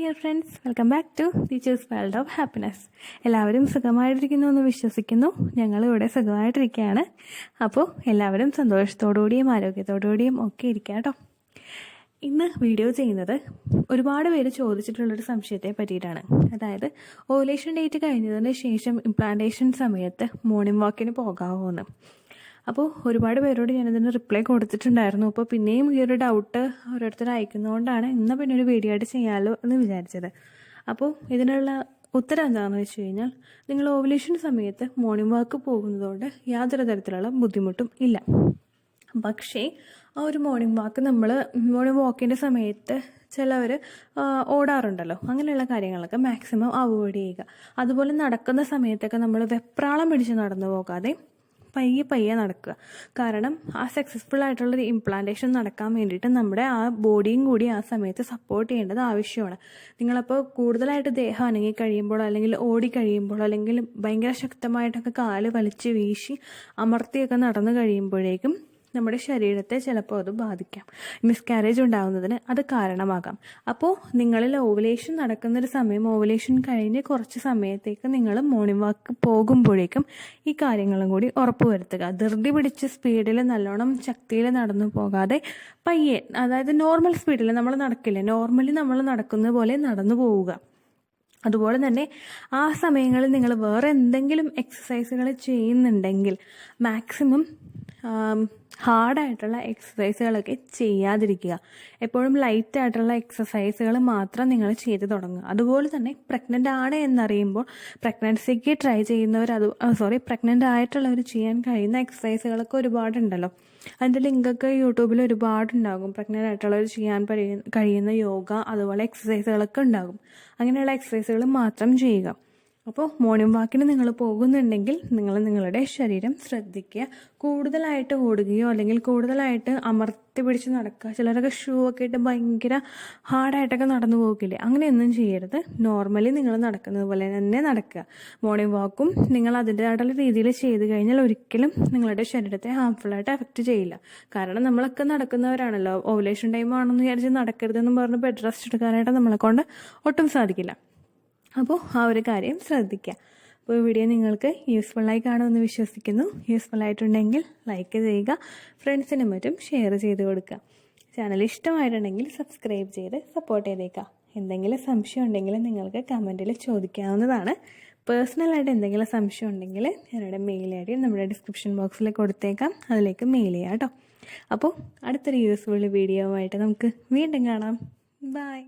Dear friends, welcome back to teachers world of happiness. എല്ലാവരും സുഖമായിട്ടിരിക്കുന്നു എന്ന് വിശ്വസിക്കുന്നു. ഞങ്ങളിവിടെ സുഖമായിട്ടിരിക്കുകയാണ്. അപ്പോൾ എല്ലാവരും സന്തോഷത്തോടുകൂടിയും ആരോഗ്യത്തോടുകൂടിയും ഒക്കെ ഇരിക്കുക കേട്ടോ. ഇന്ന് വീഡിയോ ചെയ്യുന്നത് ഒരുപാട് പേര് ചോദിച്ചിട്ടുള്ളൊരു സംശയത്തെ പറ്റിയിട്ടാണ്. അതായത് ഓവുലേഷൻ ഡേറ്റ് കഴിഞ്ഞതിന് ശേഷം ഇംപ്ലാന്റേഷൻ സമയത്ത് മോർണിംഗ് വാക്കിന് പോകാമോ എന്ന്. അപ്പോൾ ഒരുപാട് പേരോട് ഞാനിതിന് റിപ്ലൈ കൊടുത്തിട്ടുണ്ടായിരുന്നു. അപ്പോൾ പിന്നെയും ഈ ഒരു ഡൗട്ട് ഓരോരുത്തർ അയക്കുന്നതുകൊണ്ടാണ് ഇന്ന് പിന്നെ ഒരു വീഡിയോ ആയിട്ട് ചെയ്യാമല്ലോ എന്ന് വിചാരിച്ചത്. അപ്പോൾ ഇതിനുള്ള ഉത്തരം എന്താണെന്ന് വെച്ച് കഴിഞ്ഞാൽ, നിങ്ങൾ ഓവുലേഷൻ സമയത്ത് മോർണിംഗ് വാക്ക് പോകുന്നതുകൊണ്ട് യാതൊരു തരത്തിലുള്ള ബുദ്ധിമുട്ടും ഇല്ല. പക്ഷേ ആ ഒരു മോർണിംഗ് വാക്കിൻ്റെ സമയത്ത് ചിലവർ ഓടാറുണ്ടല്ലോ. അങ്ങനെയുള്ള കാര്യങ്ങളൊക്കെ മാക്സിമം അവോയ്ഡ് ചെയ്യുക. അതുപോലെ നടക്കുന്ന സമയത്തൊക്കെ നമ്മൾ വെപ്രാളം പിടിച്ച് നടന്നു പോകാതെ പയ്യെ നടക്കുക. കാരണം ആ സക്സസ്ഫുൾ ആയിട്ടുള്ളൊരു ഇംപ്ലാന്റേഷൻ നടക്കാൻ വേണ്ടിയിട്ട് നമ്മുടെ ആ ബോഡിയും കൂടി ആ സമയത്ത് സപ്പോർട്ട് ചെയ്യേണ്ടത് ആവശ്യമാണ്. നിങ്ങളപ്പോൾ കൂടുതലായിട്ട് ദേഹം അനങ്ങി കഴിയുമ്പോഴോ അല്ലെങ്കിൽ ഓടി കഴിയുമ്പോഴോ അല്ലെങ്കിൽ ഭയങ്കര ശക്തമായിട്ടൊക്കെ കാല് വലിച്ച് വീശി അമർത്തിയൊക്കെ നടന്നു കഴിയുമ്പോഴേക്കും നമ്മുടെ ശരീരത്തെ ചിലപ്പോൾ അത് ബാധിക്കാം. മിസ്കാരേജ് ഉണ്ടാകുന്നതിന് അത് കാരണമാകാം. അപ്പോൾ നിങ്ങളിൽ ഓവുലേഷൻ നടക്കുന്നൊരു സമയം, ഓവുലേഷൻ കഴിഞ്ഞ് കുറച്ച് സമയത്തേക്ക് നിങ്ങൾ മോർണിംഗ് വാക്ക് പോകുമ്പോഴേക്കും ഈ കാര്യങ്ങളും കൂടി ഉറപ്പുവരുത്തുക. ധൃതി പിടിച്ച് സ്പീഡിൽ നല്ലോണം ശക്തിയിൽ നടന്നു പോകാതെ പയ്യെ, അതായത് നോർമൽ സ്പീഡിൽ നമ്മൾ നടക്കില്ല, നോർമലി നമ്മൾ നടക്കുന്ന പോലെ നടന്നു പോവുക. അതുപോലെ തന്നെ ആ സമയങ്ങളിൽ നിങ്ങൾ വേറെ എന്തെങ്കിലും എക്സസൈസുകൾ ചെയ്യുന്നുണ്ടെങ്കിൽ മാക്സിമം ഹാർഡായിട്ടുള്ള എക്സസൈസുകളൊക്കെ ചെയ്യാതിരിക്കുക. എപ്പോഴും ലൈറ്റായിട്ടുള്ള എക്സസൈസുകൾ മാത്രം നിങ്ങൾ ചെയ്ത് തുടങ്ങുക. അതുപോലെ തന്നെ പ്രഗ്നൻ്റ് ആണ് എന്നറിയുമ്പോൾ പ്രഗ്നൻസിക്ക് ട്രൈ ചെയ്യുന്നവർ പ്രഗ്നൻ്റ് ആയിട്ടുള്ളവർ ചെയ്യാൻ കഴിയുന്ന എക്സസൈസുകളൊക്കെ ഒരുപാടുണ്ടല്ലോ. അതിൻ്റെ ലിങ്കൊക്കെ യൂട്യൂബിൽ ഒരുപാടുണ്ടാകും. പ്രഗ്നൻ്റ് ആയിട്ടുള്ളവർ ചെയ്യാൻ കഴിയുന്ന യോഗ അതുപോലെ എക്സസൈസുകളൊക്കെ ഉണ്ടാകും. അങ്ങനെയുള്ള എക്സസൈസുകൾ മാത്രം ചെയ്യുക. അപ്പോൾ മോർണിംഗ് വാക്കിന് നിങ്ങൾ പോകുന്നുണ്ടെങ്കിൽ നിങ്ങൾ നിങ്ങളുടെ ശരീരം ശ്രദ്ധിക്കുക. കൂടുതലായിട്ട് ഓടുകയോ അല്ലെങ്കിൽ കൂടുതലായിട്ട് അമർത്തി പിടിച്ച് നടക്കുക. ചിലരൊക്കെ ഷൂ ഒക്കെ ഇട്ട് ഭയങ്കര ഹാർഡായിട്ടൊക്കെ നടന്നു പോകില്ലേ, അങ്ങനെയൊന്നും ചെയ്യരുത്. നോർമലി നിങ്ങൾ നടക്കുന്നത് പോലെ തന്നെ നടക്കുക. മോർണിംഗ് വാക്കും നിങ്ങൾ അതിൻ്റെതായിട്ടുള്ള രീതിയിൽ ചെയ്ത് കഴിഞ്ഞാൽ ഒരിക്കലും നിങ്ങളുടെ ശരീരത്തെ ഹാംഫുള്ളായിട്ട് എഫക്റ്റ് ചെയ്യില്ല. കാരണം നമ്മളൊക്കെ നടക്കുന്നവരാണല്ലോ. ഓവുലേഷൻ ടൈം ആണെന്ന് വിചാരിച്ച് നടക്കരുതെന്ന് പറഞ്ഞ് ബെഡ് റെസ്റ്റ് എടുക്കാനായിട്ട് നമ്മളെ കൊണ്ട് ഒട്ടും സാധിക്കില്ല. അപ്പോൾ ആ ഒരു കാര്യം ശ്രദ്ധിക്കുക. അപ്പോൾ വീഡിയോ നിങ്ങൾക്ക് യൂസ്ഫുള്ളായി കാണുമെന്ന് വിശ്വസിക്കുന്നു. യൂസ്ഫുൾ ആയിട്ടുണ്ടെങ്കിൽ ലൈക്ക് ചെയ്യുക, ഫ്രണ്ട്സിനും മറ്റും ഷെയർ ചെയ്ത് കൊടുക്കുക. ചാനൽ ഇഷ്ടമായിട്ടുണ്ടെങ്കിൽ സബ്സ്ക്രൈബ് ചെയ്ത് സപ്പോർട്ട് ചെയ്തേക്കാം. എന്തെങ്കിലും സംശയം ഉണ്ടെങ്കിൽ നിങ്ങൾക്ക് കമൻറ്റിൽ ചോദിക്കാവുന്നതാണ്. പേഴ്സണലായിട്ട് എന്തെങ്കിലും സംശയം ഉണ്ടെങ്കിൽ ഞാനിവിടെ മെയിൽ ഐ ഡി നമ്മുടെ ഡിസ്ക്രിപ്ഷൻ ബോക്സിൽ കൊടുത്തേക്കാം, അതിലേക്ക് മെയിൽ ചെയ്യാം കേട്ടോ. അപ്പോൾ അടുത്തൊരു യൂസ്ഫുൾ വീഡിയോ ആയിട്ട് നമുക്ക് വീണ്ടും കാണാം. ബൈ.